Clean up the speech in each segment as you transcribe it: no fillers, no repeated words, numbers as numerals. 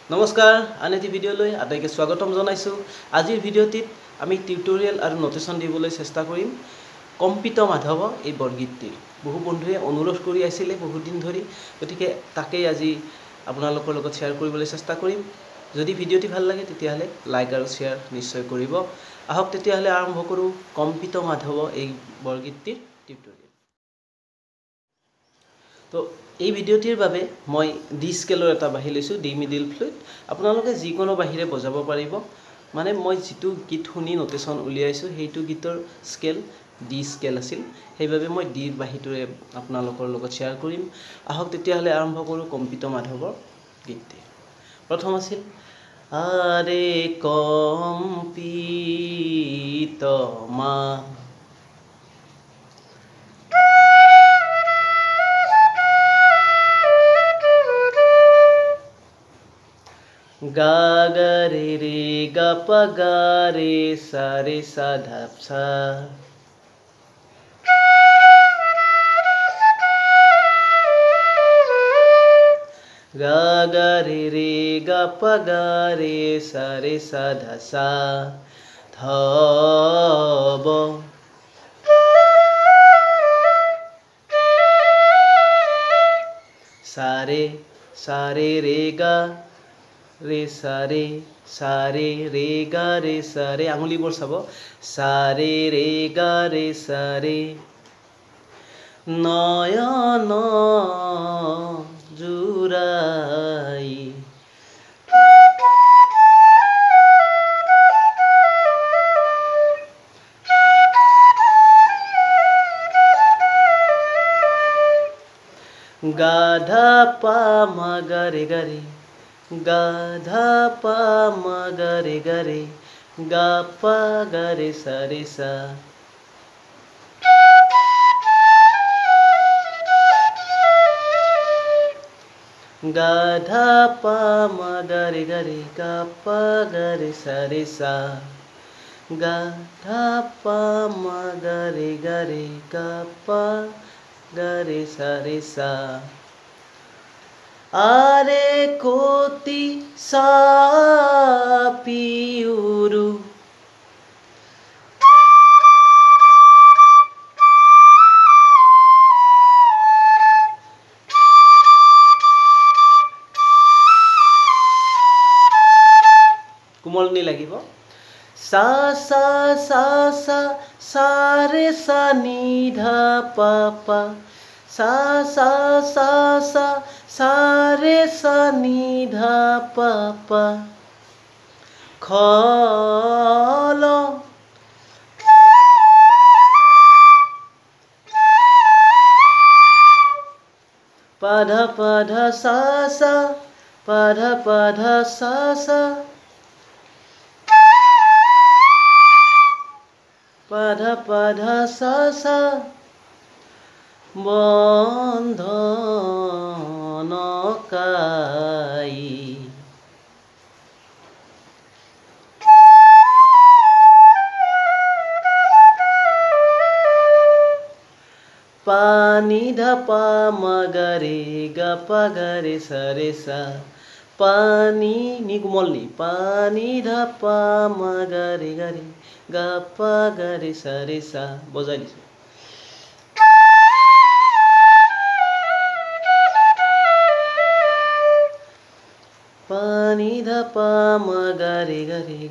নমস্কাৰ আন এটি ভিডিঅ'লৈ আটাইকে স্বাগতম জনাইছো। আজিৰ ভিডিঅ'টিত আমি টিউটোৰিয়েল আৰু নোটেশন দিবলৈ চেষ্টা কৰিম কম্পিত মাধৱ এই বৰগীতটিৰ। বহু বন্ধুৱে অনুৰোধ কৰি আছিলে বহুত দিন ধৰি, গতিকে তাকেই আজি আপোনালোকৰ লগত শ্বেয়াৰ কৰিবলৈ চেষ্টা কৰিম। যদি ভিডিঅ'টি ভাল লাগে তেতিয়াহ'লে লাইক আৰু শ্বেয়াৰ নিশ্চয় কৰিব। আহক তেতিয়াহ'লে আৰম্ভ কৰোঁ কম্পিত মাধৱ এই বৰগীতটিৰ টিউটোৰিয়েল। তো এই ভিডিঅ'টিৰ বাবে মই ডি স্কেলৰ এটা বাঁহী লৈছোঁ, ডি মিডিল ফ্লুট। আপোনালোকে যিকোনো বাঁহীৰে বজাব পাৰিব। মানে মই যিটো গীত শুনি নোটেশন উলিয়াইছোঁ সেইটো গীতৰ স্কেল ডি স্কেল আছিল, সেইবাবে মই ডি বাঁহীটোৰে আপোনালোকৰ লগত শ্বেয়াৰ কৰিম। আহক তেতিয়াহ'লে আৰম্ভ কৰোঁ কম্পিত মাধৱৰ গীতটি। প্ৰথম আছিল আৰে কম্পিত মাধৱ গা গা ৰে ৰে গা পা গা ৰে সা ৰে সা ধা সা। গা গা রে রে গা পা গা রে সা রে সা ধা সা। ধ ব সা রে রে গা ৰে সা ৰে গা ৰে সা ৰে, আঙুলিবোৰ চাব, সা ৰে গা ৰে সা ৰে। নয়ন জুৰাই গাধা পা মা গা রে গা রে, গাধা পা মা গা রে গা রে, গা পা গা রে সা রে সা। গাধা পা মা গা রে গা রে, গা পা গা রে সা রে সা। গাধা পা মা গা রে গা রে, গা পা গা রে সা রে সা। আরে কোটি সাপিউরু কোমলনি লাগিব। সা সা সা সা সা রে সা নি ধা পা পা। সা সা সা সা সা রে সা নি ধা পা পা। খ ল পা ধা সা সা, পা ধা সা সা, পা ধা সা সা। বন্ধন কাই পানি ধা পা মা গা রে গা পা গা রে সা রে সা। পানি নি কোমল নি, পানি ধা পা মা গা রে গা পা গা রে সা রে সা। বজাই দিছোঁ। পানি ধা পা মা গা ৰে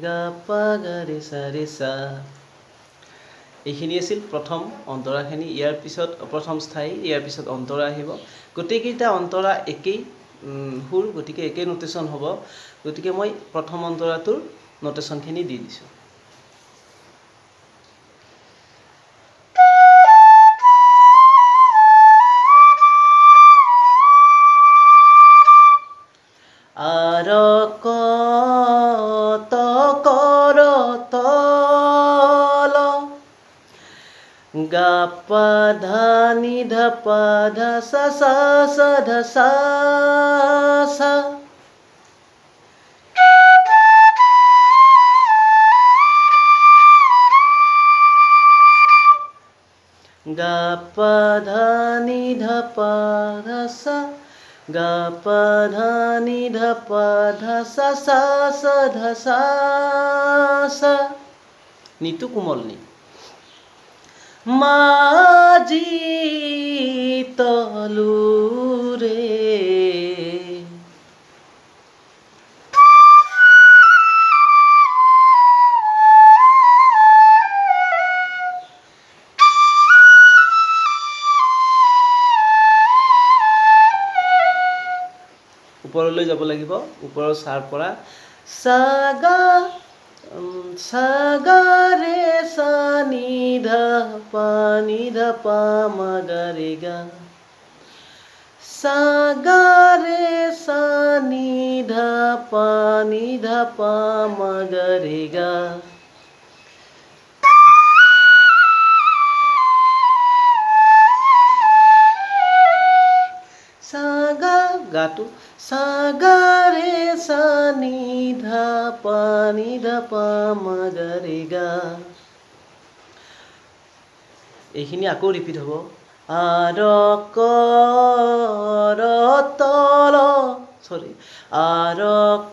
গা পা গা ৰে সা ৰে সা। এইখিনি আছিল প্ৰথম অন্তৰাখিনি। ইয়াৰ পিছত প্ৰথম স্থায়ী, ইয়াৰ পিছত অন্তৰা আহিব। গোটেইকেইটা অন্তৰা একেই সুৰ, গতিকে একেই নোটেশন হ'ব। গতিকে মই প্ৰথম অন্তৰাটোৰ নোটেশনখিনি দি দিছোঁ। আর ক ত কর তল গা পা ধা নি ধা পা ধা সা সা সা ধা সা সা। গা পা ধা নি ধা পা ধা সা গা পা ধা নি ধা পা ধা সা সা সা ধা সা সা নিটো কোমল নি মাজি তলুৰে ওপৰলৈ যাব লাগিব ওপৰৰ সাৰ পৰা সাগা সাগা ৰে সা নি ধা পা মা গা ৰে গা সাগা ৰে সা নি ধা পা মা গা ৰে গা সাগা গাটো সাগা ৰে সা নি ধা পা মা গা ৰে গা এইখিনি আকৌ ৰিপিট হ'ব আৰ ক ৰ তল সৰি আৰ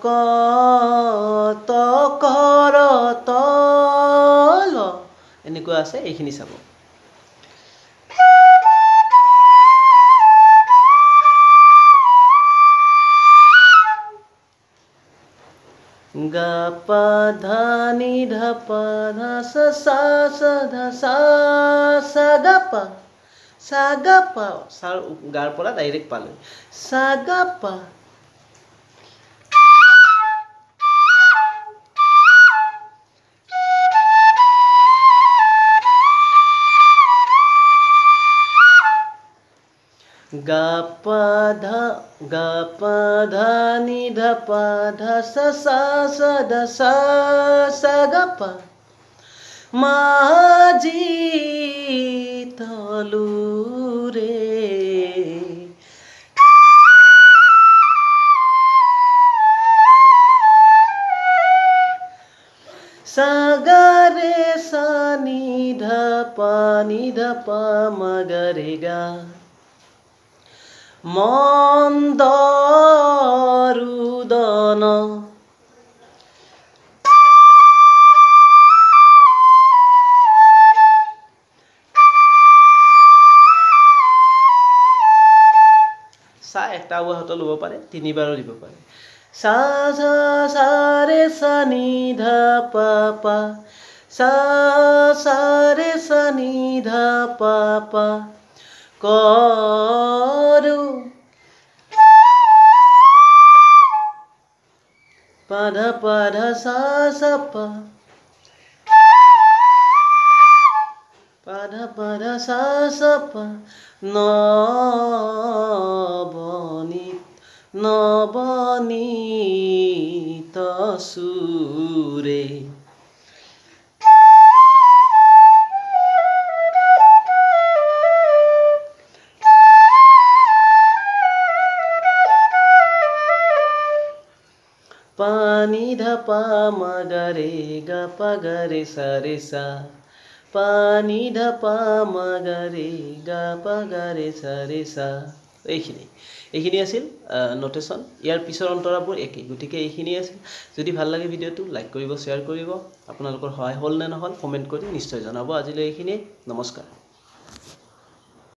ক ত ক ৰ তল এনেকুৱা আছে এইখিনি চাব গা পা ধা নি ধা পা ধা সা সা সা ধা সা সা গা পা সাৰ গাৰ পৰা ডাইৰেক্ট পালৈ সা গা পা গা পা ধা নি ধা পা ধা সা সা সা ধা সা সা গা পা মাজি তলুৰে সাগা ৰে সা নি ধা পা মা গা ৰে গা মন্দৰুদন সা একটা আৱাজত ল'ব পাৰে তিনিবাৰো দিব পাৰে সা সা সা ৰে সা নি ধা পা পা সা সা ৰে সা নি ধা পা পা কৰো পাধা পাধা সা সা পা পাধা পাধা সা সা পা নবনীত সুৰে পানি ধা পা মা গা ৰে গা পা গা ৰে সা ৰে সা পানি ধা পা মা গা ৰে গা পা গা ৰে সা ৰে সা এইখিনি আছিল নোটেশ্যন ইয়াৰ পিছৰ অন্তৰাবোৰ একেই গতিকে এইখিনি আছিল যদি ভাল লাগে ভিডিঅ'টো লাইক কৰিব শ্বেয়াৰ কৰিব আপোনালোকৰ সহায় হ'ল নে নহ'ল কমেণ্ট কৰি নিশ্চয় জনাব আজিলৈ এইখিনি নমস্কাৰ